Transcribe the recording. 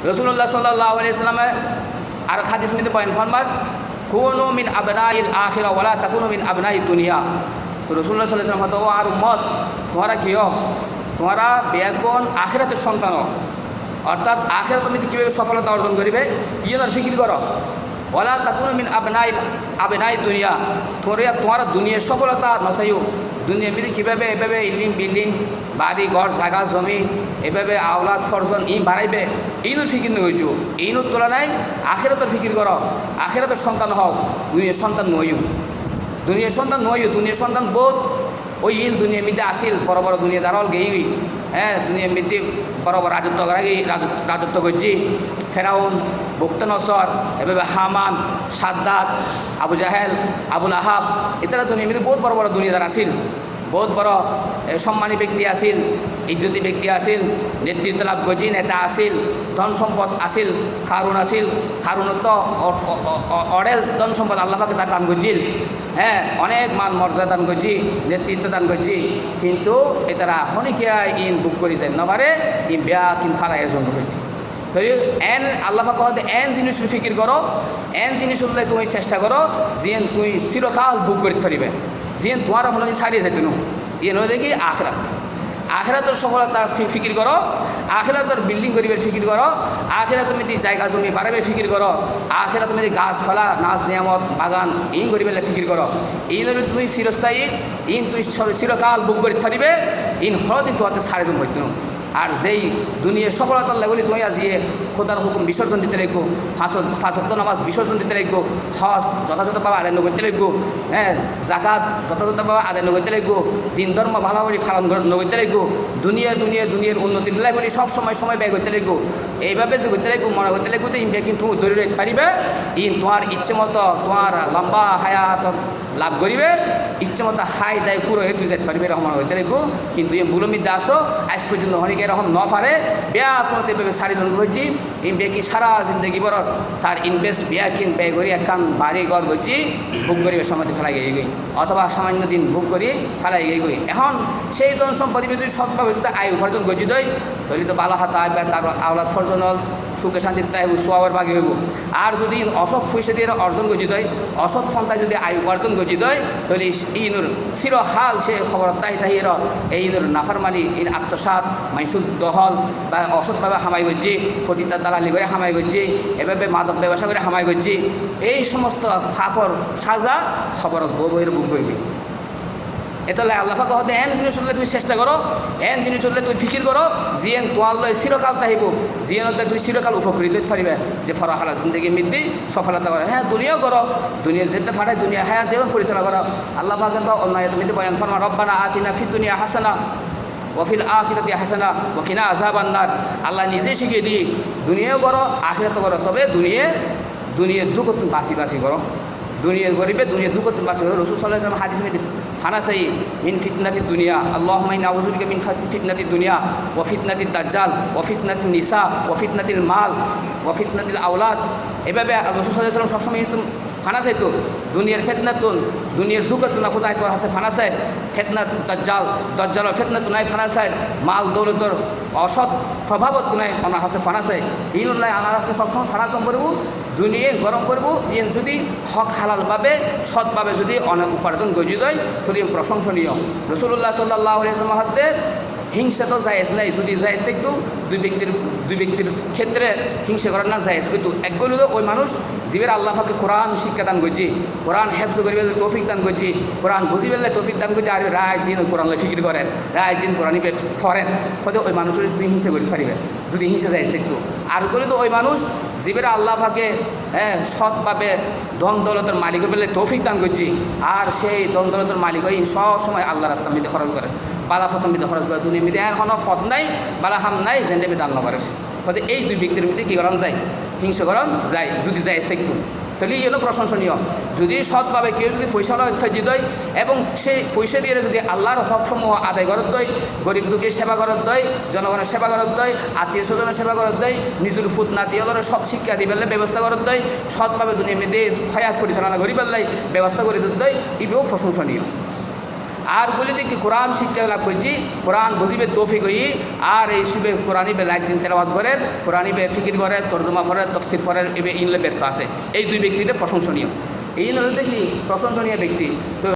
রাসূলুল্লাহ সাল্লাল্লাহু আলাইহি ওয়াসাল্লাম আর হাদিস মধ্যে বয়ান ফরমান কুনু মিন আবনাইল আখিরা ওয়ালা তাকুনু মিন আবনাইদ দুনিয়া। তো রাসূলুল্লাহ সাল্লাল্লাহু আলাইহি ওয়াসাল্লাম ও আর উম্মত তোমরা কিও তোমরা বেগুন আখিরাতের সন্তান, অর্থাৎ আখিরাতের মধ্যে কীভাবে সফলতা অর্জন করিবে ইয়ের ফিকির করো। ওয়ালা তাকুনু মিন আবনাইদ দুনিয়া, তোমার দুনিয়ার সফলতা নসাইও দুনিয়ার মধ্যে কীভাবে এভাবে ইলিম বিল্ডিং বাড়ি ঘর জায়গা জমি এভাবে আওলাদ ফরজন বাড়াইবে এইনুর ফিকির নইছো। এইনুর তুলনায় আখিরাতের ফিকির করো, আখিরাতের সন্তান হও, দুনিয়ার সন্তান নইও। দুনিয়ার সন্তান নইও, দুনিয়ার সন্তান বোধ ওই দুনিয়ার মধ্যে আসিল বড় বড় দুনিয়া দারল গেই, হ্যাঁ দুনিয়ার মধ্যে বড় বড় রাজত্ব করছি। ফেরাউন, বুক্তনসর, এভাবে হামান, সাদ্দাত, আবু জাহেল, আবুল আহাব ইত্যাদি দুনিয়ার মধ্যে বহুত বড় বড় দুনিয়াদার আসিল, বহুত বড় সম্মানী ব্যক্তি আসিল, ইজ্জতি ব্যক্তি আসিল, নেতৃত্ব লাভ করছি, নেতা আসিল, ধন সম্পদ আসিল। খারুন আসিল, খারুনত অডেল ধন সম্পদ আল্লাহ পাকে তার দান করছিল, হ্যাঁ অনেক মান মর্যাদা দান করছি, নেতৃত্ব দান করছি। কিন্তু এটারা হনিকিয়া বুক করি যায় নবারে বেয়া কিন ফালাইয়ের জন্য করছি। তো এন আল্লাহ পাক হতে এন জিনিস ফিকির করো, এন জিনিস হলে তুমি চেষ্টা করো যেন তুই চিরকাল বুক করতে পারিবে, যেন তোমার মনে ছাড়িয়ে যেত নো ইয়ে নয় দেখি আখরাত। আখেরাতের সফলতার ফিকির করো, আখেরাতের বিল্ডিং করিবার ফিকির করো, আখেরাতের মধ্যে জায়গা জমি বাড়াবে ফিকির করো, আখেরাতের মধ্যে গাছপালা নাচ নিয়ামত বাগান করিবে ফিকির করো। হলে তুমি চিরস্থায়ী তুই চিরকাল বুক করে থাকবে হলদিন তোমাকে সারে জম হইত। আর যেই দুনিয়ার সফলতার লেগলি তুমি আজিয়ে খোদার হুকুম বিসর্জন দিতে লাগবো, ফাঁসত্ব নামাজ বিসর্জন দিতে লাগবো, হজ যথাযথভাবে আদায় করতে লাগবো, হ্যাঁ জাকাত যথাযথভাবে আদায় করতে লাগবো, দিন ধর্ম ভালোভাবে পালন করতে লাগবো, দুনিয়ার উন্নতির লাগলি সব সময় ব্যয় করতে লাগবো। এইভাবে যে করতে লাগবো মনে করতে লাগবো তো কিন্তু ধরে রাখতে পারিবে তোমার ইচ্ছে মতো তোমার লম্বা হায়াত লাভ করিবে, ইচ্ছে মতো হাই দায় ফুরো তুই যেতে পারবে এরকম হইতে লাগবো। কিন্তু বুলোর মধ্যে আসো আজ পর্যন্ত অনেকে এরকম ন পারে বেয়া আপনাদের এভাবে সারিজন করছি বেকি সারা জিন্দগি বড় তার ইনভেস্ট বেয়া ব্যয় করি একখান বাড়ি ঘর করছি বুক করিবে সময় ফেলাই গিয়ে গই অথবা সামান্য দিন বুক করি ফেলাই গিয়ে গই। এখন সেই ধন সম্পত্তি যদি সৎভাবে যদি আয় উপার্জন করছি দই তাহলে তো বালা হাত আয় তার আওলাদ ফর্জন হল সুখে শান্তিতে তাই সোয়াবার বাকি হইব। আর যদি অসৎ পয়সা দিয়ে অর্জন করছি দই অসৎ ফন্তায় যদি আয় উপার্জন করছি দই তাহলে ইনুর চিরহাল সে খবর তাই এই ইনুর নাফারমানি ইন আত্মসাৎ মাইসুর দহল বা অসৎভাবে হামাই করছি, ফটিতার দালালি করে হামাই করছি, এভাবে মাদক ব্যবসা করে হামাই করছি, এই সমস্ত ফাফর সাজা খবর বইয়ের বুক করবি। এতালে আল্লাহ পাক হতে এন জিনিস হলে তুমি চেষ্টা করো, এন জিনিস হলে তুমি ফিকির করো জিয়েন তোয়াল লয় চিরকাল তাহিব, জিয়েন হতে তুমি চিরকাল উপকৃত হতে পারিবে যে ফরাহালা জিন্দগি মৃত্যু সফলতা করে। হ্যাঁ দুনিয়াও করো, দুনিয়া যেতে ফাটায় দুনিয়া হ্যাঁ দেব পরিচালনা করো। আল্লাহ পাক অন্যায় তুমি বয়ান ফরমা রব্বানা আতিনা ফিদ দুনিয়া হাসানা ওয়াফিল আখিরাতি হাসানা ওয়া কিনা আযাবান নার। আল্লাহ নিজে শিখিয়ে দিই দুনিয়াও করো আখিরাত করো, তবে দুনিয়ার দুঃখ তুমি বাঁচি করো, দুনিয়ার গরিবে দুনিয়ার দুঃখ তুমি বাঁচি করো। রাসূল সাল্লাল্লাহু আলাইহি ওয়াসাল্লাম হাদিস মধ্যে ফানাসাই মিন ফিতনাতিদ দুনিয়া আল্লাহুম্মা ইন্না আউযু বিকা মিন ফিতনাতিদ দুনিয়া ওয়া ফিতনাতিদ দাজ্জাল ওয়া ফিতনাতিন নিসা ওয়া ফিতনাতিল মাল ওয়া ফিতনাতিল আওলাদ। এভাবে রাসূল সাল্লাল্লাহু আলাইহি ওয়াসাল্লাম সবসময় তুমি ফানাসাই তো দুনিয়ার ফিতনাতুন দুনিয়ার দুঃখ তুনা কোথায় তোর হাসে ফানাসাই ফিতনাতুদ দাজ্জাল ফিতনাতুন নাই ফানাসাই মাল দৌলতর অসৎ প্রভাবত নাই আমার হাসে ফানাসাই ইনুল্লাহ আমার হাসে সবসময় ফানাসম করব দুনিয়া গরম করব। যদি হক হালালভাবে সৎভাবে যদি অনেক উপার্জন গজি দেয় তাহলে প্রশংসনীয়। রাসূলুল্লাহ সাল্লাল্লাহু আলাইহি ওয়াসাল্লাম হাতে হিংসা তো জায়েজ নাই, যদি জায়েজ থাকতো দুই ব্যক্তির ক্ষেত্রে হিংসা করার না জায়েজ, কিন্তু একগুলো ওই মানুষ জীবের আল্লাহ পাকে কোরআন শিক্ষা দান করছি, কোরআন হেফজ করিবে তৌফিক দান করছি, কোরআন বুঝি পেলে তৌফিক দান করছি, আর রায় দিন কোরআন ফিকির করেন, রায় দিন কোরআনই ফরেন, হয়তো ওই মানুষের তুমি হিংসা করতে পারিবে যদি হিংসা জায়েজ থাকতো। আর করে তো ওই মানুষ জীবের আল্লাহ পাকে সৎভাবে ধন দৌলতের মালিক পেলে তৌফিক দান করছি, আর সেই ধন দৌলতের মালিক হয়ে সব সময় আল্লাহ রাস্তার মধ্যে খরচ করে, বালা ফতর মধ্যে খরচ করে, দুনিয়া মধ্যে এখনও ফত নাই বালা হাম নাই জেন্ডে মধ্যে আল্লাহ করে। হয়তো এই দুই ব্যক্তির মধ্যে কী করান যায় হিংসকরণ যায় যদি যায় থাকতো, তাহলে এই হলো প্রশংসনীয়। যদি সৎভাবে কেউ যদি পয়সা উত্তেজিত হয় এবং সেই পয়সা দিয়ে যদি আল্লাহর হকসমূহ আদায় করার দেয়, গরিব দুঃখের সেবা করার দেয়, জনগণের সেবা করার দেয়, আত্মীয় স্বজনের সেবা করার দেয়, নিজের ফুট নাতিহলের সৎ শিক্ষা দিয়ে পেলে ব্যবস্থা করার দেয়, সৎভাবে দুনিয়া মধ্যে হয়াত পরিচালনা করি পেলাই ব্যবস্থা করে দিতে দেয়, এগুলো প্রশংসনীয়। আর বলে দেখি কোরআন শিক্ষা লাভ করছি কোরআন বুঝিবে তৌফিক হই আর এই সুবে কোরআনই বে লাইক দিন তেলাওয়াত করে কোরআনই বে ফিকির করে তর্জমা করে তফসির করে এবে ইনলে ব্যস্ত আছে এই দুই ব্যক্তিদের প্রশংসনীয় এই হলো দেখি প্রশংসনীয় ব্যক্তি তো